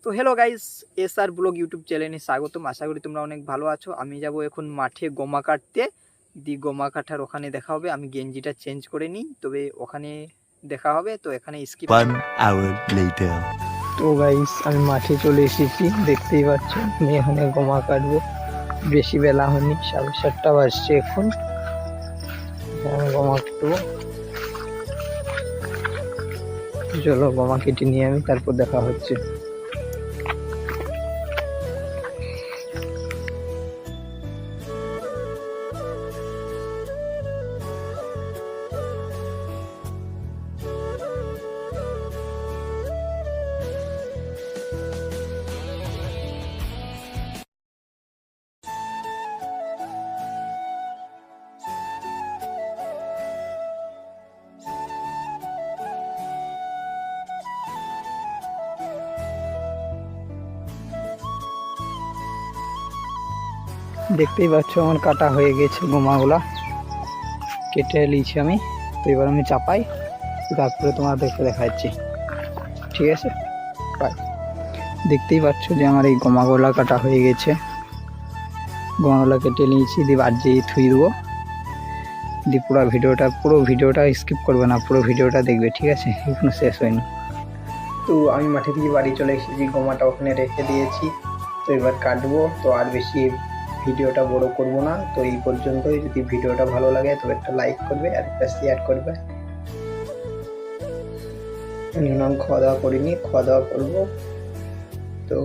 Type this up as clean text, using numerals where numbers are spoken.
তো hello guys, SR blog YouTube চ্যানেলে স্বাগতম। আশা করি তোমরা অনেক ভালো আছো। আমি যাব এখন মাঠে গমা কাটতে। গমা কাটার ওখানে দেখা হবে। আমি গেঞ্জিটা চেঞ্জ করে নিই, তবে ওখানে দেখা হবে। তো এখানে স্কিপ। 1 hour later. তো গাইস আমি মাঠে চলে এসেছি, দেখতেই পাচ্ছ। আমি এখানে গমা কাটবো। বেশি বেলা হয়নি, 7:30 বাজছে এখন। আমি গমা কাটবো, চলো গমা কেটে নিয়ে আমি তারপর দেখা হচ্ছে। দেখতেই পাচ্ছ আমার কাটা হয়ে গেছে, গমাগুলা কেটে নিয়েছি আমি। তো এবার আমি চাপাই, তারপরে তোমাদেরকে দেখাচ্ছি, ঠিক আছে? বাই। দেখতেই পাচ্ছ যে আমার এই গমাগুলা কাটা হয়ে গেছে। গমাগুলা কেটে নিয়েছি, দিয়ে বাজে থুই দেবো। দিয়ে পুরো ভিডিওটা স্কিপ করবে না, পুরো ভিডিওটা দেখবে, ঠিক আছে? এখনো শেষ হয়নি। তো আমি মাঠে থেকে বাড়ি চলে এসেছি, গমাটা ওখানে রেখে দিয়েছি। তো এবার কাটবো। তো আর বেশি ভিডিওটা বড় করব না। তো এই পর্যন্তই। যদি ভিডিওটা ভালো লাগে তবে একটা লাইক করবে আর একটা শেয়ার করবে। আমি খাওয়া দাওয়া করিনি, খাওয়া দাওয়া করবো। তো